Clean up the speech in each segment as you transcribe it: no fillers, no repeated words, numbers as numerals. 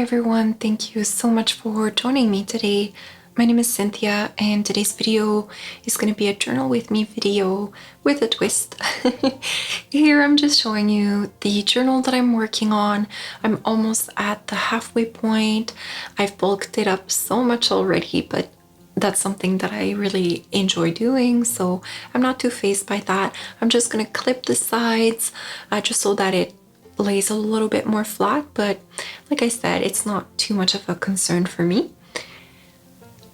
everyone, thank you so much for joining me today. My name is Cynthia and today's video is going to be a journal with me video with a twist. Here I'm just showing you the journal that I'm working on. I'm almost at the halfway point. I've bulked it up so much already, but that's something that I really enjoy doing, so I'm not too fazed by that. I'm just going to clip the sides just so that it lays a little bit more flat, but like I said, it's not too much of a concern for me.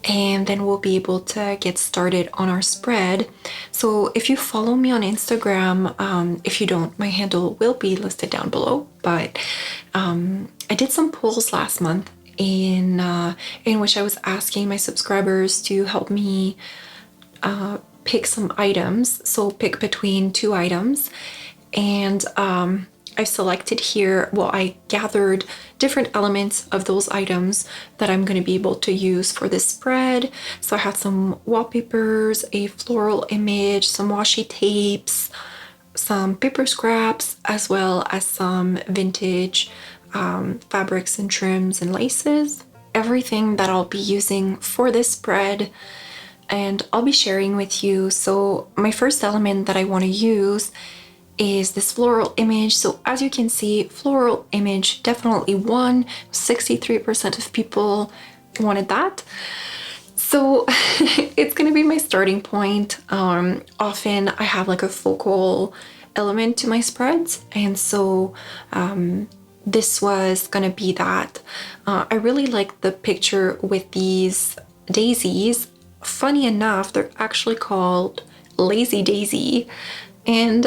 And then we'll be able to get started on our spread. So if you follow me on Instagram, if you don't, my handle will be listed down below, but I did some polls last month in which I was asking my subscribers to help me pick some items, so pick between two items, and I've selected here, well, I gathered different elements of those items that I'm going to be able to use for this spread. So I had some wallpapers, a floral image, some washi tapes, some paper scraps, as well as some vintage fabrics and trims and laces. Everything that I'll be using for this spread, and I'll be sharing with you. So my first element that I want to use is this floral image. So as you can see, floral image definitely won. 63% of people wanted that. So it's gonna be my starting point. Often I have like a focal element to my spreads, and so this was gonna be that. I really like the picture with these daisies. Funny enough, they're actually called Lazy Daisy. And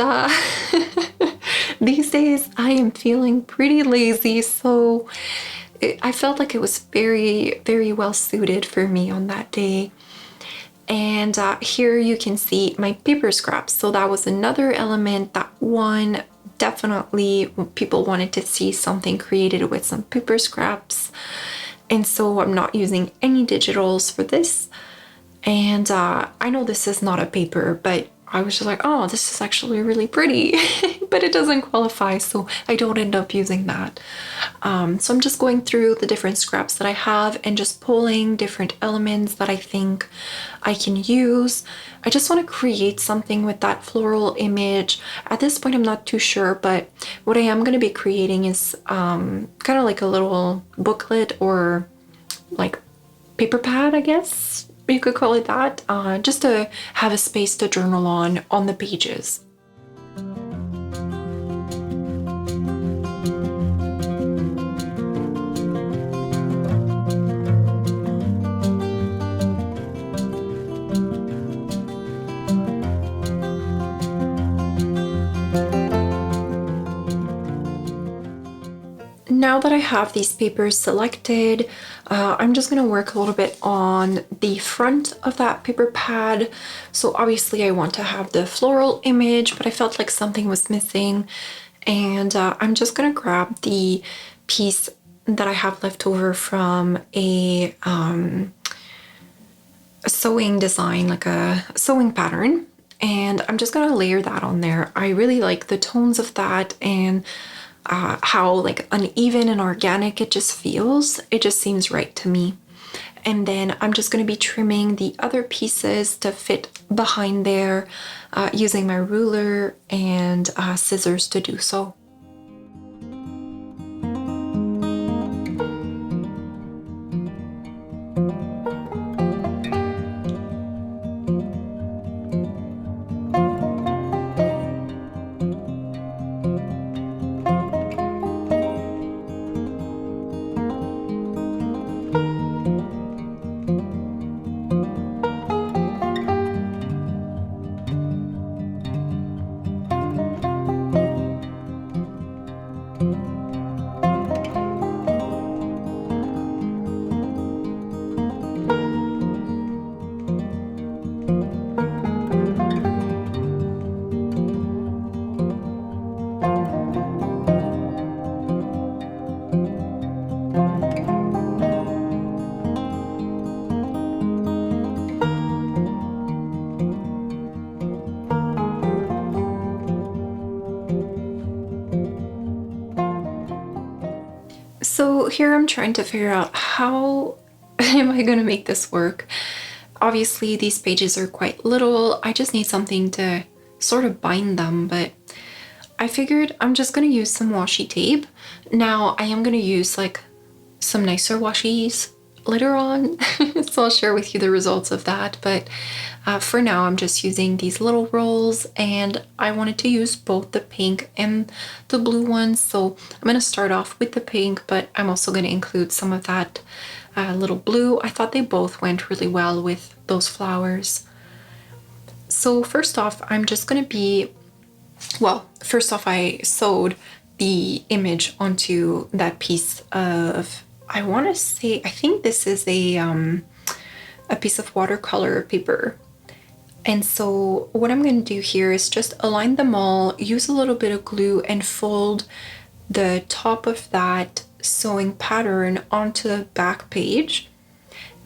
these days I am feeling pretty lazy, so I felt like it was very, very well suited for me on that day. And here you can see my paper scraps. So that was another element that won. Definitely people wanted to see something created with some paper scraps. And so I'm not using any digitals for this. And I know this is not a paper, but I was just like, oh, this is actually really pretty, but it doesn't qualify, so I don't end up using that. So I'm just going through the different scraps that I have and just pulling different elements that I think I can use. I just want to create something with that floral image. At this point, I'm not too sure, but what I am going to be creating is kind of like a little booklet or like paper pad, I guess you could call it that, just to have a space to journal on the pages. Now that I have these papers selected, I'm just going to work a little bit on the front of that paper pad. So obviously I want to have the floral image, but I felt like something was missing. And I'm just going to grab the piece that I have left over from a sewing design, like a sewing pattern. And I'm just going to layer that on there. I really like the tones of that, and how like uneven and organic it just feels. It just seems right to me. And then I'm just going to be trimming the other pieces to fit behind there, using my ruler and scissors to do so. here I'm trying to figure out how am I gonna make this work. Obviously these pages are quite little. I just need something to sort of bind them, but I figured I'm just gonna use some washi tape. Now I am gonna use like some nicer washies later on, so I'll share with you the results of that, but for now I'm just using these little rolls, and I wanted to use both the pink and the blue ones, so I'm going to start off with the pink, but I'm also going to include some of that little blue. I thought they both went really well with those flowers. So first off, I'm just going to be, well, first off I sewed the image onto that piece of, I want to say, I think this is a piece of watercolor paper. And so what I'm going to do here is just align them all, use a little bit of glue, and fold the top of that sewing pattern onto the back page.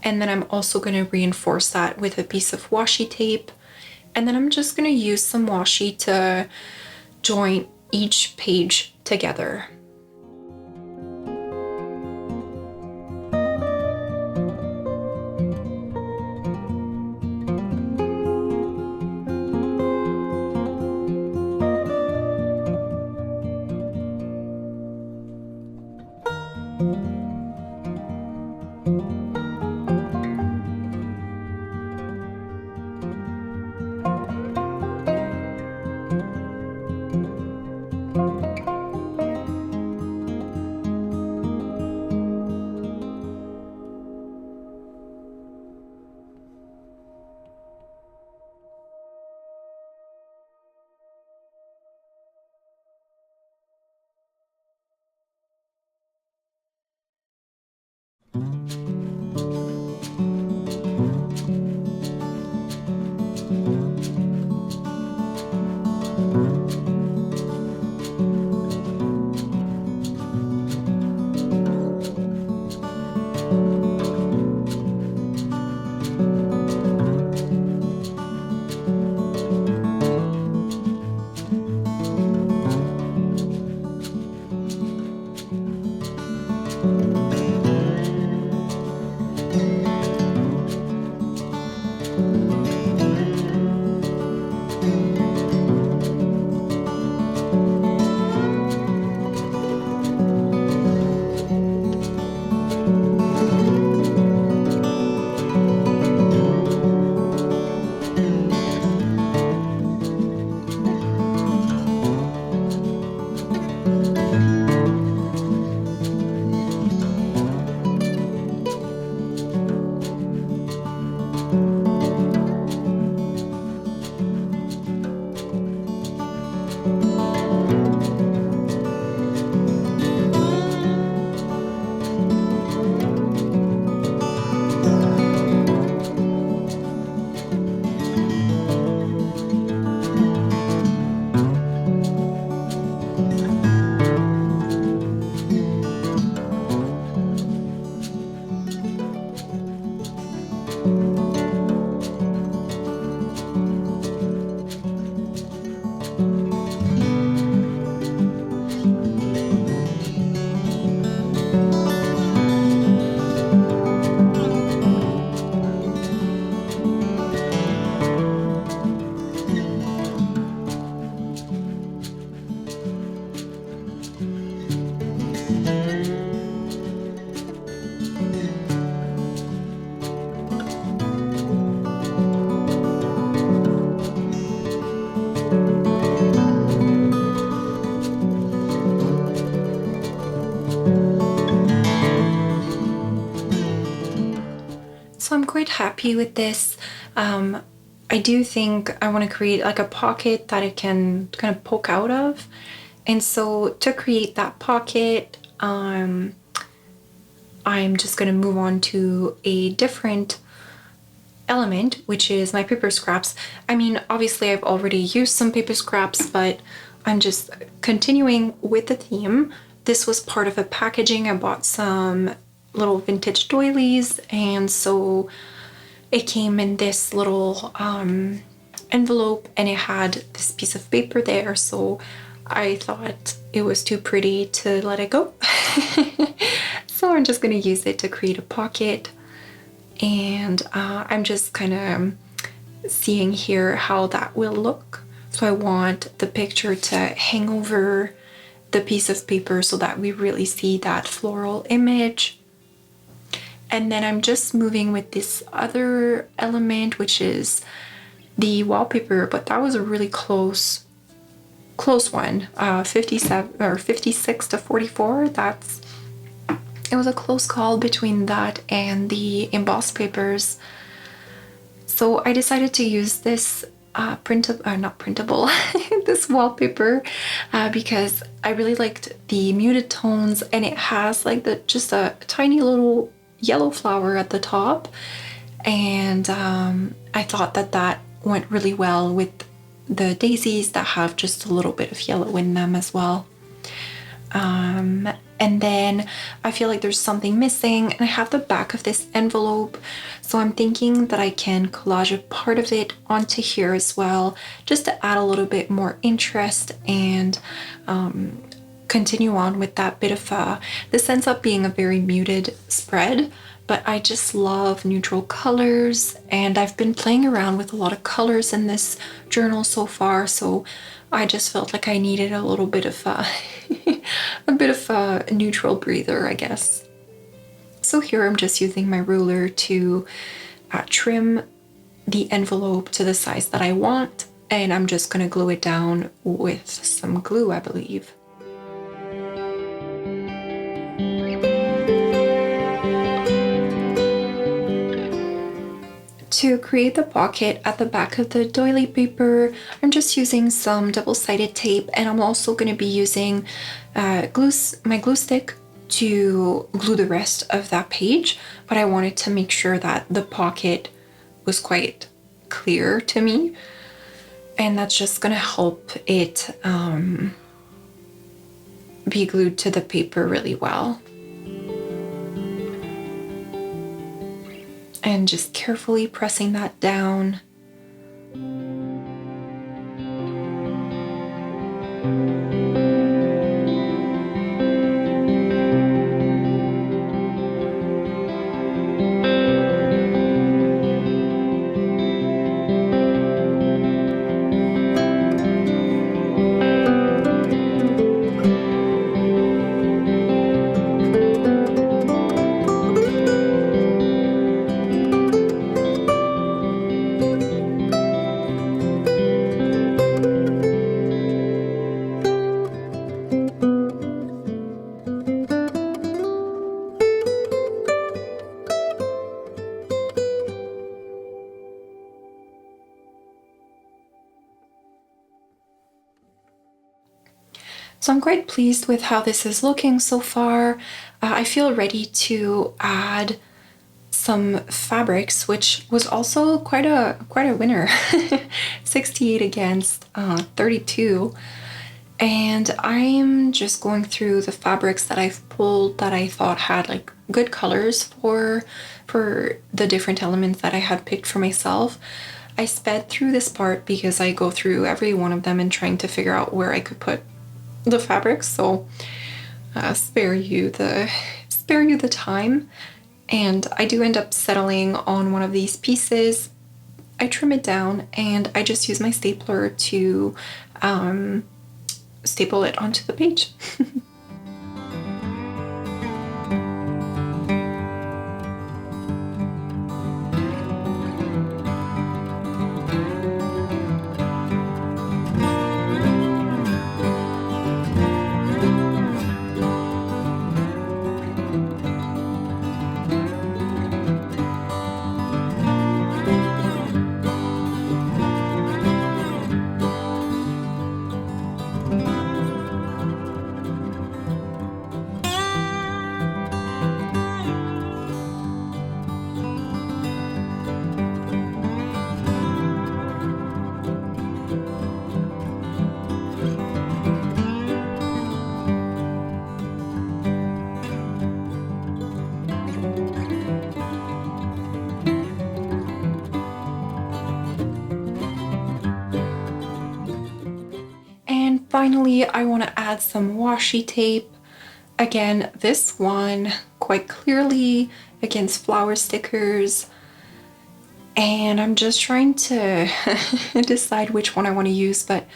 And then I'm also going to reinforce that with a piece of washi tape. And then I'm just going to use some washi to join each page together. So I'm quite happy with this. I do think I want to create like a pocket that it can kind of poke out of. And so to create that pocket, I'm just going to move on to a different element, which is my paper scraps. I mean, obviously I've already used some paper scraps, but I'm just continuing with the theme. This was part of a packaging. I bought some little vintage doilies, and so it came in this little envelope, and it had this piece of paper there, so I thought it was too pretty to let it go. So I'm just going to use it to create a pocket. And I'm just kind of seeing here how that will look. So I want the picture to hang over the piece of paper so that we really see that floral image. And then I'm just moving with this other element, which is the wallpaper, but that was a really close one. 57 or 56 to 44. It was a close call between that and the embossed papers. So I decided to use this not printable, this wallpaper because I really liked the muted tones, and it has like just a tiny little yellow flower at the top, and I thought that went really well with the daisies that have just a little bit of yellow in them as well. And then I feel like there's something missing, and I have the back of this envelope, so I'm thinking that I can collage a part of it onto here as well, just to add a little bit more interest and continue on with that bit of this ends up being a very muted spread, but I just love neutral colors, and I've been playing around with a lot of colors in this journal so far, so I just felt like I needed a little bit of a neutral breather, I guess. So here I'm just using my ruler to trim the envelope to the size that I want, and I'm just going to glue it down with some glue, I believe. To create the pocket at the back of the doily paper, I'm just using some double-sided tape, and I'm also going to be using my glue stick to glue the rest of that page, but I wanted to make sure that the pocket was quite clear to me, and that's just going to help it be glued to the paper really well. And just carefully pressing that down. So I'm quite pleased with how this is looking so far. I feel ready to add some fabrics, which was also quite a winner. 68 against 32. And I'm just going through the fabrics that I've pulled that I thought had like good colors for the different elements that I had picked for myself. I sped through this part because I go through every one of them and trying to figure out where I could put the fabrics, so spare you the time. And I do end up settling on one of these pieces. I trim it down, and I just use my stapler to staple it onto the page. Finally, I want to add some washi tape again, this one quite clearly against flower stickers. And I'm just trying to decide which one I want to use, but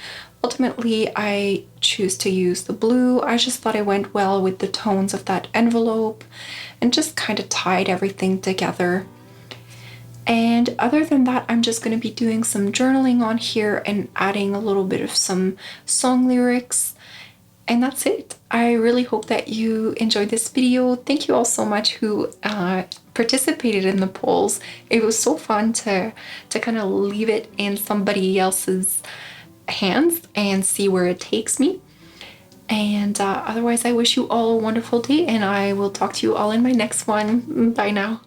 ultimately I choose to use the blue. I just thought it went well with the tones of that envelope and just kind of tied everything together. And other than that, I'm just going to be doing some journaling on here and adding a little bit of some song lyrics. And that's it. I really hope that you enjoyed this video. Thank you all so much who participated in the polls. It was so fun to kind of leave it in somebody else's hands and see where it takes me. And otherwise, I wish you all a wonderful day, and I will talk to you all in my next one. Bye now.